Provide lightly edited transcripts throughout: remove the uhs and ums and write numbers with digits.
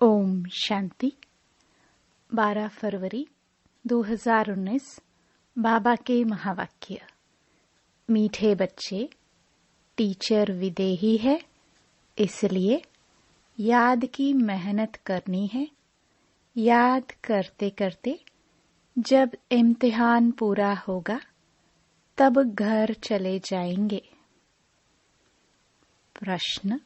ओम शांति। 12 फरवरी 2019 बाबा के महावाक्य। मीठे बच्चे, टीचर विदेही है, इसलिए याद की मेहनत करनी है। याद करते करते जब इम्तिहान पूरा होगा तब घर चले जाएंगे। प्रश्न: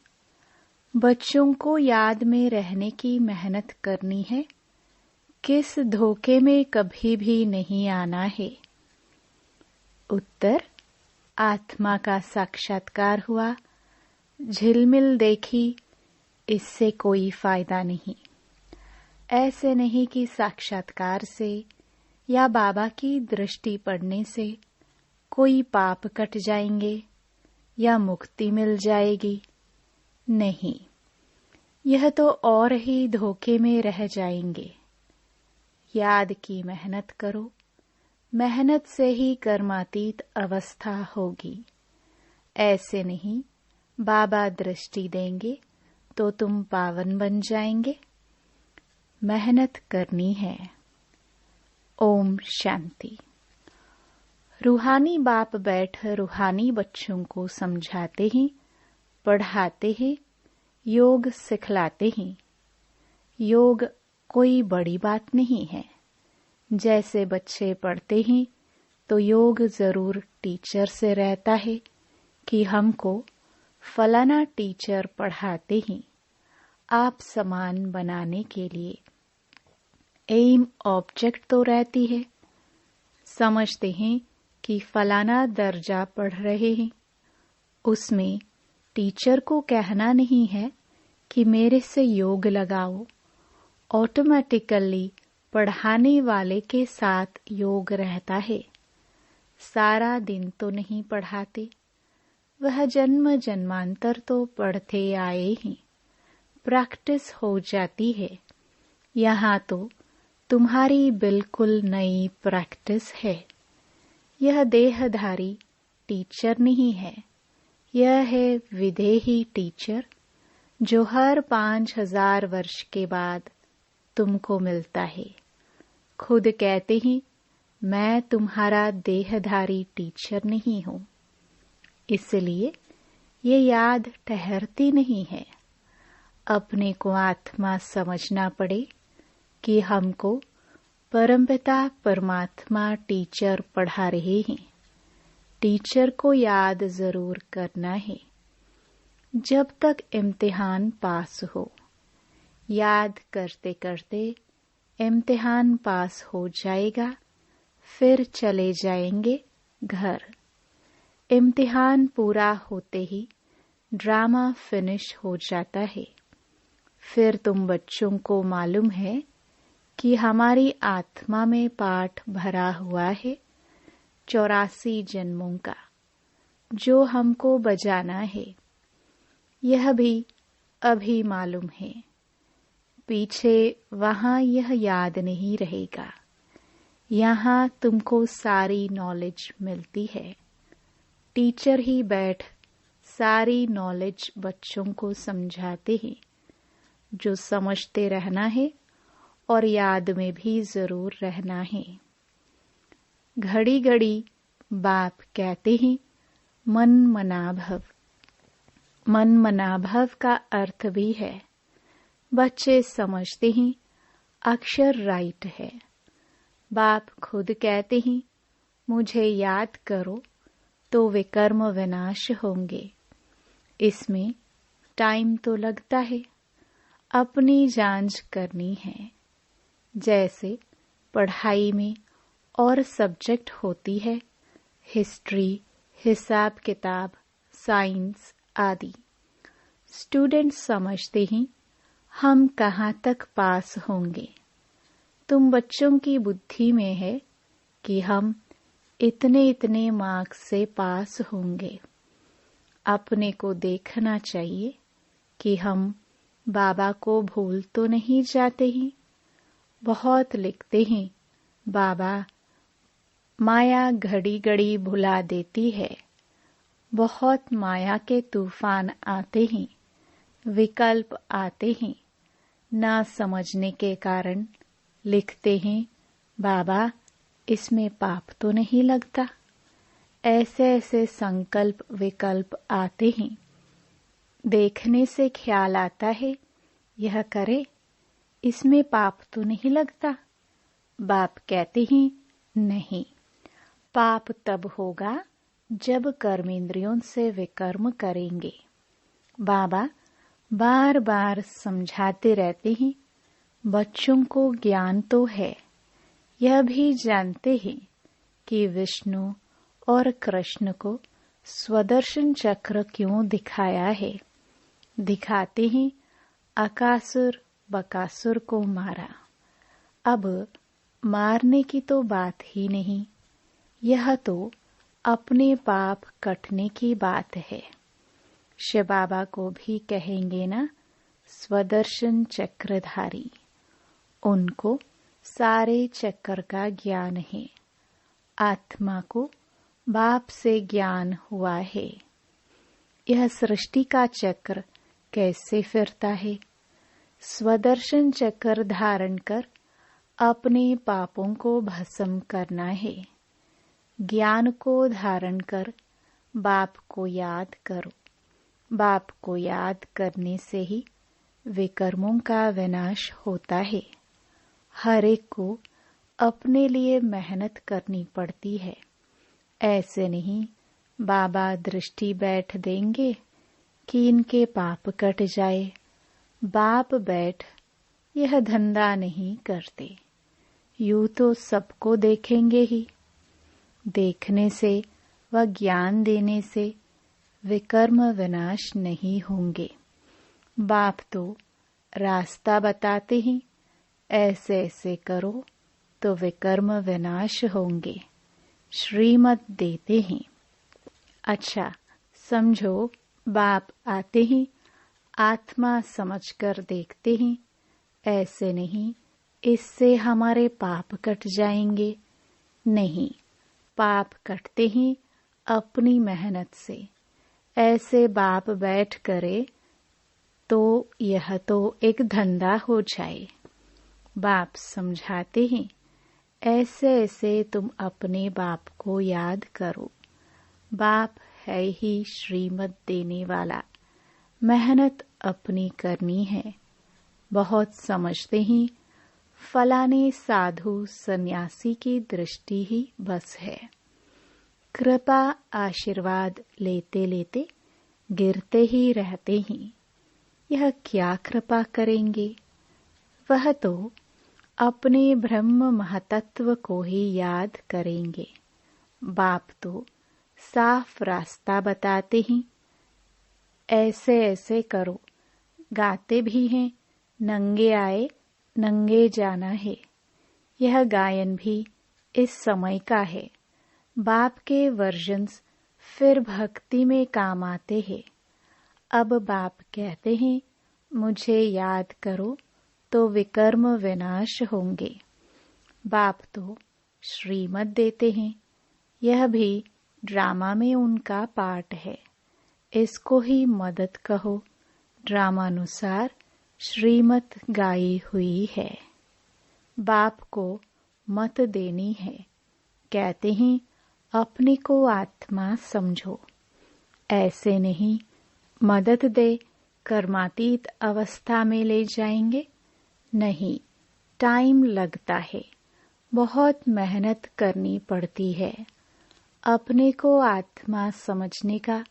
बच्चों को याद में रहने की मेहनत करनी है, किस धोखे में कभी भी नहीं आना है? उत्तर: आत्मा का साक्षात्कार हुआ, झिलमिल देखी, इससे कोई फायदा नहीं। ऐसे नहीं कि साक्षात्कार से या बाबा की दृष्टि पड़ने से कोई पाप कट जाएंगे या मुक्ति मिल जाएगी। नहीं, यह तो और ही धोखे में रह जाएंगे। याद की मेहनत करो, मेहनत से ही कर्मातीत अवस्था होगी। ऐसे नहीं बाबा दृष्टि देंगे तो तुम पावन बन जाएंगे। मेहनत करनी है। ओम शांति। रूहानी बाप बैठ रूहानी बच्चों को समझाते हैं, पढ़ाते हैं, योग सिखलाते हैं। योग कोई बड़ी बात नहीं है। जैसे बच्चे पढ़ते हैं तो योग जरूर टीचर से रहता है कि हमको फलाना टीचर पढ़ाते हैं, आप समान बनाने के लिए। एम ऑब्जेक्ट तो रहती है। समझते हैं कि फलाना दर्जा पढ़ रहे हैं, उसमें टीचर को कहना नहीं है कि मेरे से योग लगाओ। ऑटोमेटिकली पढ़ाने वाले के साथ योग रहता है। सारा दिन तो नहीं पढ़ाते, वह जन्म जन्मांतर तो पढ़ते आए हैं, प्रैक्टिस हो जाती है। यहाँ तो तुम्हारी बिल्कुल नई प्रैक्टिस है। यह देहधारी टीचर नहीं है, यह है विदेही टीचर जो हर 5000 वर्ष के बाद तुमको मिलता है। खुद कहते हैं, मैं तुम्हारा देहधारी टीचर नहीं हूँ। इसलिए ये याद ठहरती नहीं है। अपने को आत्मा समझना पड़े कि हमको परमपिता परमात्मा टीचर पढ़ा रहे हैं। टीचर को याद जरूर करना है जब तक इम्तिहान पास हो। याद करते करते इम्तिहान पास हो जाएगा, फिर चले जाएंगे घर। इम्तिहान पूरा होते ही ड्रामा फिनिश हो जाता है। फिर तुम बच्चों को मालूम है कि हमारी आत्मा में पाठ भरा हुआ है 84 जन्मों का, जो हमको बजाना है। यह भी अभी मालूम है, पीछे वहां यह याद नहीं रहेगा। यहाँ तुमको सारी नॉलेज मिलती है। टीचर ही बैठ सारी नॉलेज बच्चों को समझाते हैं। जो समझते रहना है और याद में भी जरूर रहना है। घड़ी घड़ी बाप कहते हैं, मन मनाभव। मन मनाभव का अर्थ भी है। बच्चे समझते हैं अक्षर राइट है। बाप खुद कहते हैं, मुझे याद करो तो विकर्म विनाश होंगे। इसमें टाइम तो लगता है, अपनी जांच करनी है। जैसे पढ़ाई में और सब्जेक्ट होती है, हिस्ट्री, हिसाब किताब, साइंस आदि। स्टूडेंट समझते हैं हम कहाँ तक पास होंगे। तुम बच्चों की बुद्धि में है कि हम इतने इतने मार्क्स से पास होंगे। अपने को देखना चाहिए कि हम बाबा को भूल तो नहीं जाते हैं। बहुत लिखते हैं, बाबा माया घड़ी घड़ी भुला देती है। बहुत माया के तूफान आते हैं, विकल्प आते हैं, ना समझने के कारण लिखते हैं, बाबा इसमें पाप तो नहीं लगता। ऐसे ऐसे संकल्प विकल्प आते हैं। देखने से ख्याल आता है, यह करे, इसमें पाप तो नहीं लगता। बाप कहते हैं, नहीं, पाप तब होगा जब कर्मेंद्रियों से विकर्म करेंगे। बाबा बार बार समझाते रहते हैं, बच्चों को ज्ञान तो है, यह भी जानते हैं कि विष्णु और कृष्ण को स्वदर्शन चक्र क्यों दिखाया है। दिखाते हैं, अकासुर बकासुर को मारा। अब मारने की तो बात ही नहीं, यह तो अपने पाप कटने की बात है। शिव बाबा को भी कहेंगे ना, स्वदर्शन चक्रधारी। उनको सारे चक्र का ज्ञान है। आत्मा को बाप से ज्ञान हुआ है। यह सृष्टि का चक्र कैसे फिरता है। स्वदर्शन चक्र धारण कर अपने पापों को भस्म करना है। ज्ञान को धारण कर बाप को याद करो। बाप को याद करने से ही विकर्मों का विनाश होता है। हर एक को अपने लिए मेहनत करनी पड़ती है। ऐसे नहीं बाबा दृष्टि बैठ देंगे कि इनके पाप कट जाए। बाप बैठ यह धंधा नहीं करते। यूं तो सबको देखेंगे ही। देखने से व ज्ञान देने से विकर्म विनाश नहीं होंगे। बाप तो रास्ता बताते ही, ऐसे ऐसे करो तो विकर्म विनाश होंगे। श्रीमत देते हैं। अच्छा समझो, बाप आते ही आत्मा समझकर देखते हैं। ऐसे नहीं इससे हमारे पाप कट जाएंगे। नहीं, पाप कटते ही अपनी मेहनत से। ऐसे बाप बैठ करे तो यह तो एक धंधा हो जाए। बाप समझाते हैं, ऐसे ऐसे तुम अपने बाप को याद करो। बाप है ही श्रीमत देने वाला। मेहनत अपनी करनी है। बहुत समझते ही फलाने साधु सन्यासी की दृष्टि ही बस है। कृपा आशीर्वाद लेते लेते गिरते ही रहते हैं। यह क्या कृपा करेंगे। वह तो अपने ब्रह्म महतत्व को ही याद करेंगे। बाप तो साफ रास्ता बताते हैं। ऐसे ऐसे करो। गाते भी हैं, नंगे आए नंगे जाना है। यह गायन भी इस समय का है। बाप के वर्जन्स फिर भक्ति में काम आते हैं। अब बाप कहते हैं, मुझे याद करो तो विकर्म विनाश होंगे। बाप तो श्रीमत देते हैं। यह भी ड्रामा में उनका पार्ट है। इसको ही मदद कहो। ड्रामानुसार श्रीमत गाई हुई है। बाप को मत देनी है। कहते हैं, अपने को आत्मा समझो। ऐसे नहीं मदद दे कर्मातीत अवस्था में ले जाएंगे। नहीं, टाइम लगता है। बहुत मेहनत करनी पड़ती है। अपने को आत्मा समझने का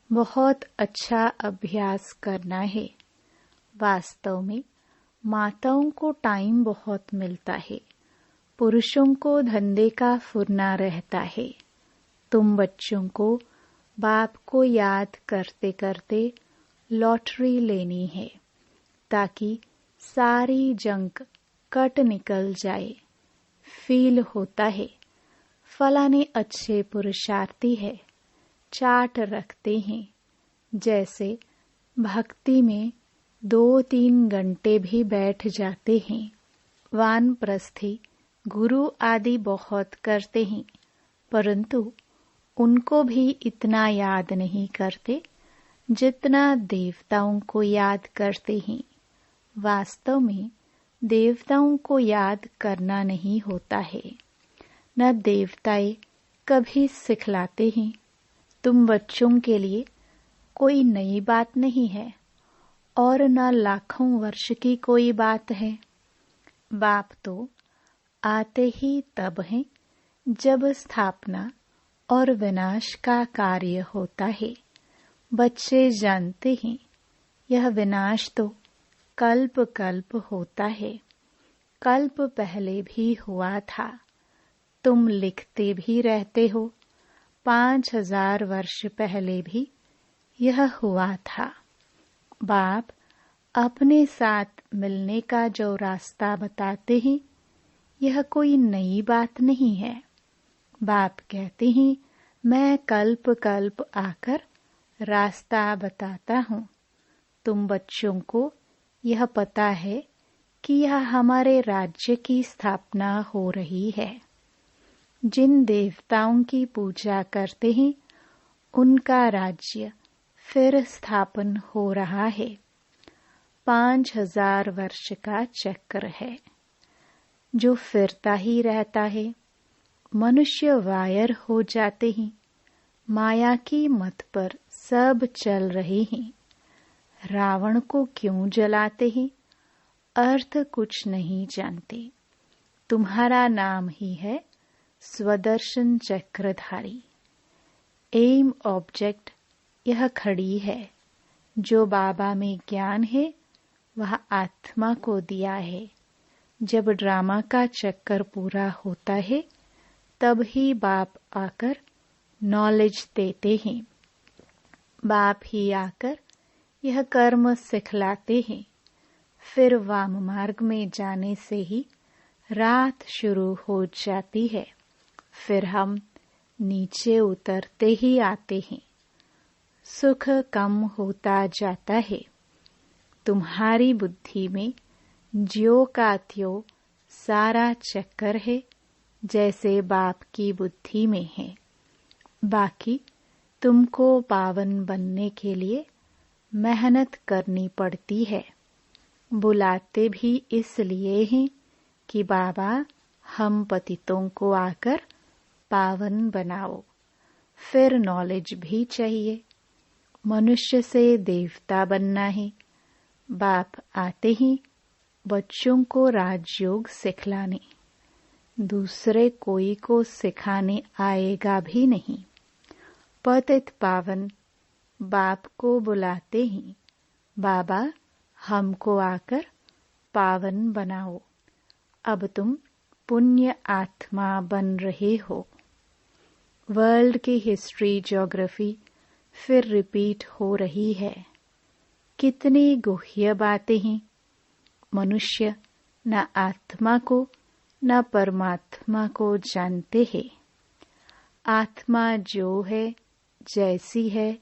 बहुत अच्छा अभ्यास करना है। वास्तव में माताओं को टाइम बहुत मिलता है। पुरुषों को धंधे का फुरना रहता है। तुम बच्चों को बाप को याद करते करते लॉटरी लेनी है, ताकि सारी जंक कट निकल जाए। फील होता है फलाने अच्छे पुरुषार्थी है। चाट रखते हैं। जैसे भक्ति में 2-3 घंटे भी बैठ जाते हैं। वानप्रस्थी गुरु आदि बहुत करते हैं, परंतु उनको भी इतना याद नहीं करते जितना देवताओं को याद करते हैं। वास्तव में देवताओं को याद करना नहीं होता है। न देवताएं कभी सिखलाते हैं। तुम बच्चों के लिए कोई नई बात नहीं है और न लाखों वर्ष की कोई बात है। बाप तो आते ही तब हैं जब स्थापना और विनाश का कार्य होता है। बच्चे जानते हैं यह विनाश तो कल्प कल्प होता है। कल्प पहले भी हुआ था। तुम लिखते भी रहते हो 5000 वर्ष पहले भी यह हुआ था। बाप अपने साथ मिलने का जो रास्ता बताते हैं यह कोई नई बात नहीं है। बाप कहते हैं मैं कल्प कल्प आकर रास्ता बताता हूँ। तुम बच्चों को यह पता है कि यह हमारे राज्य की स्थापना हो रही है। जिन देवताओं की पूजा करते हैं उनका राज्य फिर स्थापन हो रहा है। 5000 वर्ष का चक्र है जो फिरता ही रहता है। मनुष्य वायर हो जाते हैं। माया की मत पर सब चल रहे हैं। रावण को क्यों जलाते हैं? अर्थ कुछ नहीं जानते। तुम्हारा नाम ही है स्वदर्शन चक्रधारी। एम ऑब्जेक्ट यह खड़ी है। जो बाबा में ज्ञान है वह आत्मा को दिया है। जब ड्रामा का चक्कर पूरा होता है तब ही बाप आकर नॉलेज देते हैं। बाप ही आकर यह कर्म सिखलाते हैं। फिर वाम मार्ग में जाने से ही रात शुरू हो जाती है। फिर हम नीचे उतरते ही आते हैं। सुख कम होता जाता है। तुम्हारी बुद्धि में ज्यो का त्यों सारा चक्कर है जैसे बाप की बुद्धि में है। बाकी तुमको पावन बनने के लिए मेहनत करनी पड़ती है। बुलाते भी इसलिए हैं कि बाबा हम पतितों को आकर पावन बनाओ। फिर नॉलेज भी चाहिए। मनुष्य से देवता बनना है। बाप आते ही बच्चों को राजयोग सिखलाने। दूसरे कोई को सिखाने आएगा भी नहीं। पतित पावन बाप को बुलाते ही बाबा हमको आकर पावन बनाओ। अब तुम पुण्य आत्मा बन रहे हो। वर्ल्ड की हिस्ट्री ज्योग्राफी फिर रिपीट हो रही है। कितनी गुह्य बातें हैं। मनुष्य न आत्मा को न परमात्मा को जानते हैं। आत्मा जो है जैसी है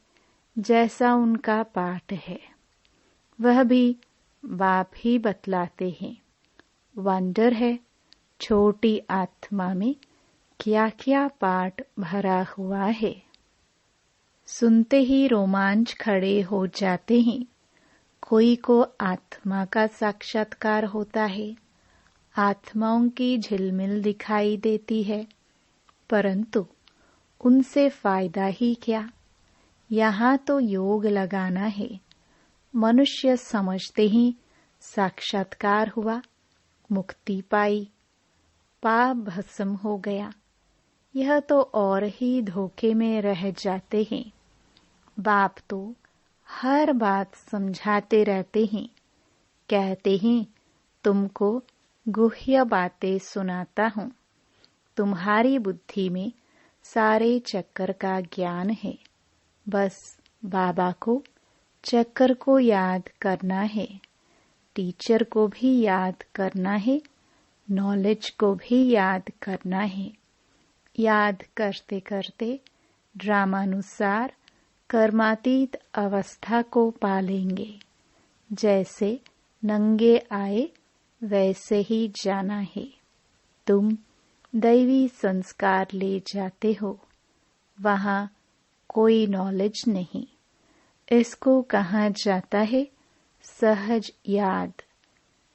जैसा उनका पाठ है वह भी बाप ही बतलाते हैं। वंडर है छोटी आत्मा में क्या क्या पाठ भरा हुआ है। सुनते ही रोमांच खड़े हो जाते हैं। कोई को आत्मा का साक्षात्कार होता है। आत्माओं की झिलमिल दिखाई देती है, परंतु उनसे फायदा ही क्या। यहाँ तो योग लगाना है। मनुष्य समझते ही साक्षात्कार हुआ, मुक्ति पाई, पाप भस्म हो गया। यह तो और ही धोखे में रह जाते हैं। बाप तो हर बात समझाते रहते हैं। कहते हैं तुमको गुह्य बातें सुनाता हूँ। तुम्हारी बुद्धि में सारे चक्कर का ज्ञान है। बस बाबा को चक्कर को याद करना है। टीचर को भी याद करना है। नॉलेज को भी याद करना है। याद करते करते ड्रामानुसार कर्मातीत अवस्था को पालेंगे। जैसे नंगे आए वैसे ही जाना है। तुम दैवी संस्कार ले जाते हो, वहाँ कोई नॉलेज नहीं। इसको कहा जाता है सहज याद।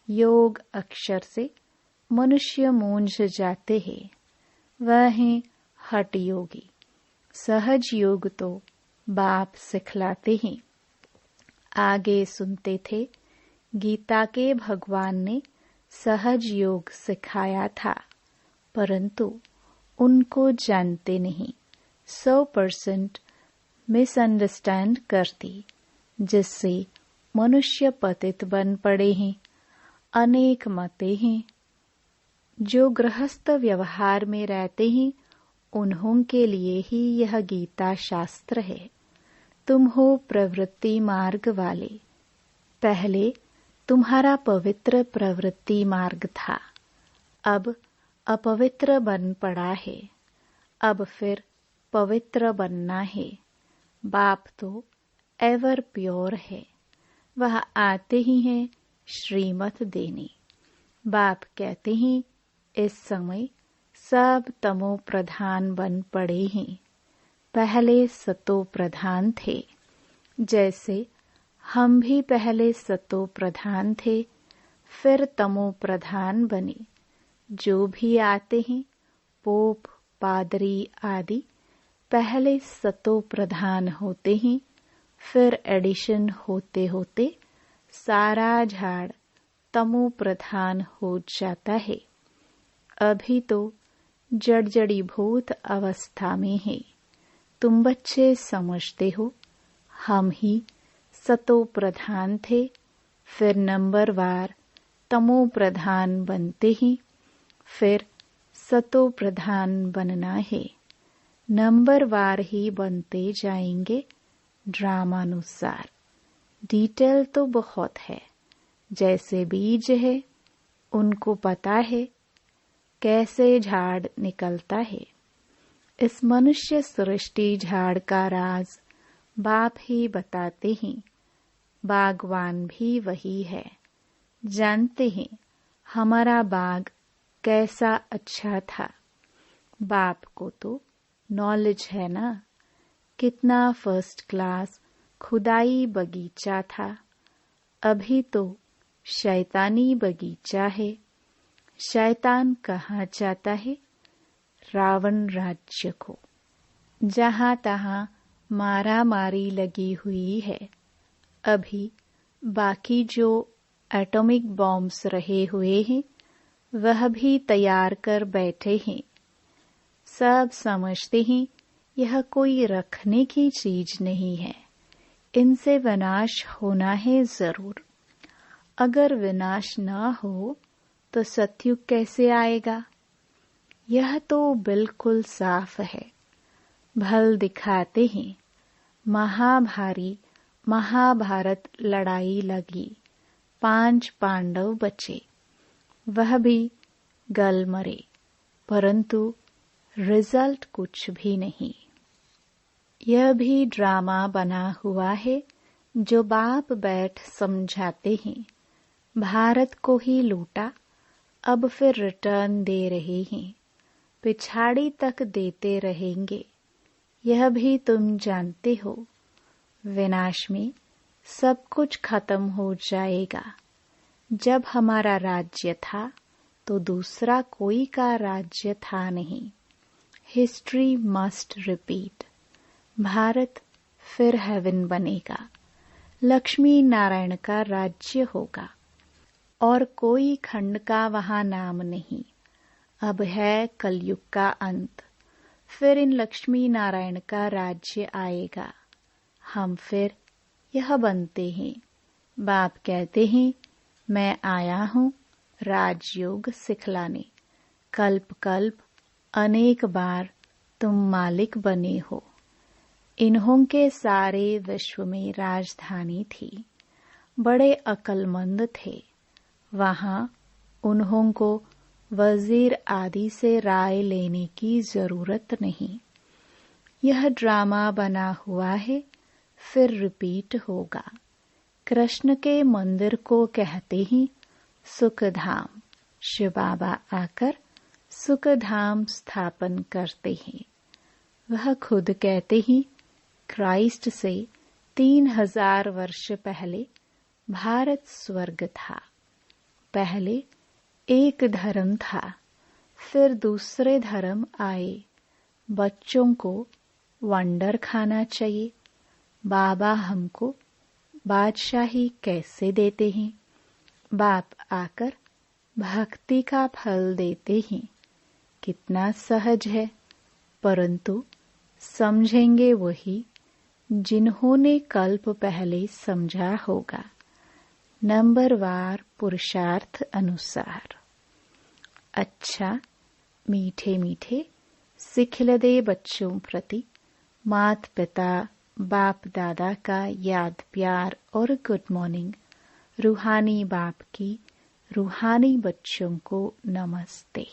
योग अक्षर से मनुष्य मूंझ जाते हैं, वह हैं हठ योगी। सहज योग तो बाप सिखलाते हैं। आगे सुनते थे, गीता के भगवान ने सहज योग सिखाया था, परंतु उनको जानते नहीं। 100% मिसअंडरस्टैंड करती, जिससे मनुष्य पतित बन पड़े हैं। अनेक मतें हैं। जो गृहस्थ व्यवहार में रहते हैं, उन्हों के लिए ही यह गीता शास्त्र है। तुम हो प्रवृत्ति मार्ग वाले। पहले तुम्हारा पवित्र प्रवृत्ति मार्ग था, अब अपवित्र बन पड़ा है। अब फिर पवित्र बनना है। बाप तो एवर प्योर है, वह आते ही हैं श्रीमत देने। बाप कहते हैं, इस समय सब तमो प्रधान बन पड़े हैं। पहले सतो प्रधान थे, जैसे हम भी पहले सतो प्रधान थे, फिर तमो प्रधान बने। जो भी आते हैं, पोप, पादरी आदि, पहले सतो प्रधान होते हैं, फिर एडिशन होते होते सारा झाड़ तमो प्रधान हो जाता है। अभी तो जड़जड़ीभूत अवस्था में है। तुम बच्चे समझते हो, हम ही सतो प्रधान थे, फिर नंबरवार तमो प्रधान बनते ही, फिर सतो प्रधान बनना है। नंबरवार ही बनते जाएंगे ड्रामानुसार। डिटेल तो बहुत है। जैसे बीज है, उनको पता है कैसे झाड़ निकलता है। इस मनुष्य सृष्टि झाड़ का राज बाप ही बताते हैं। बागवान भी वही है। जानते हैं हमारा बाग कैसा अच्छा था। बाप को तो नॉलेज है ना, कितना फर्स्ट क्लास खुदाई बगीचा था। अभी तो शैतानी बगीचा है। शैतान कहाँ जाता है? रावण राज्य को, जहाँ तहाँ मारा मारी लगी हुई है। अभी बाकी जो एटॉमिक बॉम्ब्स रहे हुए हैं, वह भी तैयार कर बैठे हैं। सब समझते हैं यह कोई रखने की चीज नहीं है, इनसे विनाश होना है जरूर। अगर विनाश न हो तो सतयुग कैसे आएगा? यह तो बिल्कुल साफ है। भल दिखाते हैं। महाभारी महाभारत लड़ाई लगी, 5 पांडव बचे, वह भी गल मरे, परंतु रिजल्ट कुछ भी नहीं। यह भी ड्रामा बना हुआ है, जो बाप बैठ समझाते हैं। भारत को ही लूटा, अब फिर रिटर्न दे रहे हैं, पिछाड़ी तक देते रहेंगे। यह भी तुम जानते हो। विनाश में सब कुछ खत्म हो जाएगा। जब हमारा राज्य था तो दूसरा कोई का राज्य था नहीं। History must repeat. भारत फिर हेवन बनेगा, लक्ष्मी नारायण का राज्य होगा, और कोई खंड का वहां नाम नहीं। अब है कलयुग का अंत, फिर इन लक्ष्मी नारायण का राज्य आएगा। हम फिर यह बनते हैं। बाप कहते हैं, मैं आया हूँ राजयोग सिखलाने। कल्प कल्प अनेक बार तुम मालिक बने हो। इन्हों के सारे विश्व में राजधानी थी। बड़े अक्लमंद थे। वहां उन्हों को वजीर आदि से राय लेने की जरूरत नहीं। यह ड्रामा बना हुआ है, फिर रिपीट होगा। कृष्ण के मंदिर को कहते ही सुखधाम। शिव बाबा आकर सुखधाम स्थापन करते हैं। वह खुद कहते ही क्राइस्ट से 3000 वर्ष पहले भारत स्वर्ग था। पहले एक धर्म था, फिर दूसरे धर्म आए। बच्चों को वंडर खाना चाहिए। बाबा हमको बादशाही कैसे देते हैं? बाप आकर भक्ति का फल देते हैं। कितना सहज है, परंतु समझेंगे वही जिन्होंने कल्प पहले समझा होगा, नंबरवार पुरुषार्थ अनुसार। अच्छा, मीठे मीठे सिखलदे बच्चों प्रति माता पिता बाप दादा का याद प्यार और गुड मॉर्निंग। रूहानी बाप की रूहानी बच्चों को नमस्ते।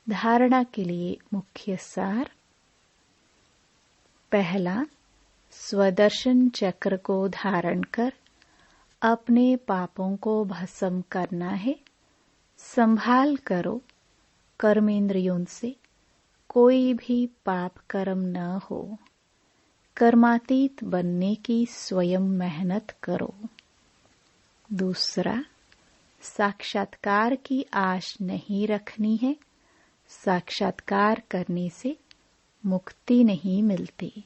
धारणा के लिए मुख्य सार। पहला, स्वदर्शन चक्र को धारण कर अपने पापों को भस्म करना है। संभाल करो कर्मेंद्रियों से कोई भी पाप कर्म न हो। कर्मातीत बनने की स्वयं मेहनत करो। दूसरा, साक्षात्कार की आश नहीं रखनी है। साक्षात्कार करने से मुक्ति नहीं मिलती,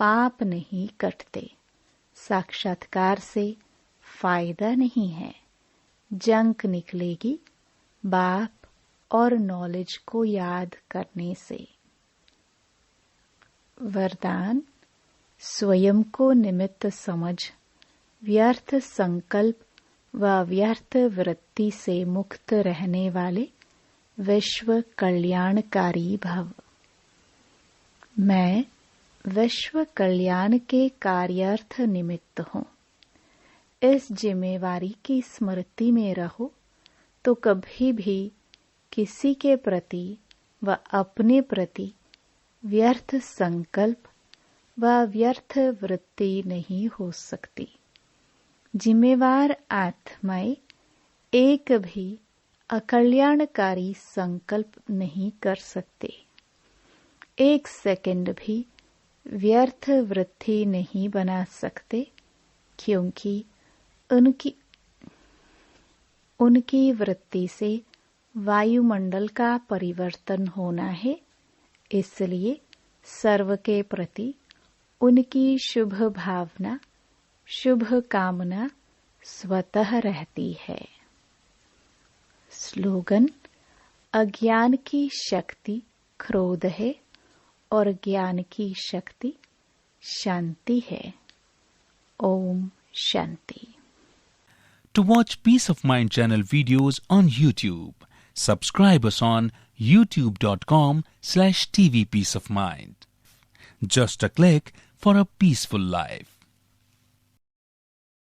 पाप नहीं कटते। साक्षात्कार से फायदा नहीं है, जंक निकलेगी बाप और नॉलेज को याद करने से। वरदान, स्वयं को निमित्त समझ व्यर्थ संकल्प व व्यर्थ वृत्ति से मुक्त रहने वाले विश्व कल्याणकारी भव। मैं विश्व कल्याण के कार्यार्थ निमित्त हूँ। इस जिम्मेवारी की स्मृति में रहो तो कभी भी किसी के प्रति व अपने प्रति व्यर्थ संकल्प व व्यर्थ वृत्ति नहीं हो सकती। जिम्मेवार आत्माएं एक भी अकल्याणकारी संकल्प नहीं कर सकते। एक सेकंड भी व्यर्थ वृत्ति नहीं बना सकते, क्योंकि उनकी वृत्ति से वायुमंडल का परिवर्तन होना है। इसलिए सर्व के प्रति उनकी शुभ भावना, शुभ कामना स्वतः रहती है। स्लोगन, अज्ञान की शक्ति क्रोध है और ज्ञान की शक्ति शांति है। Om Shanti. To watch Peace of Mind channel videos on YouTube, subscribe us on youtube.com/tvpeaceofmind. Just a click for a peaceful life.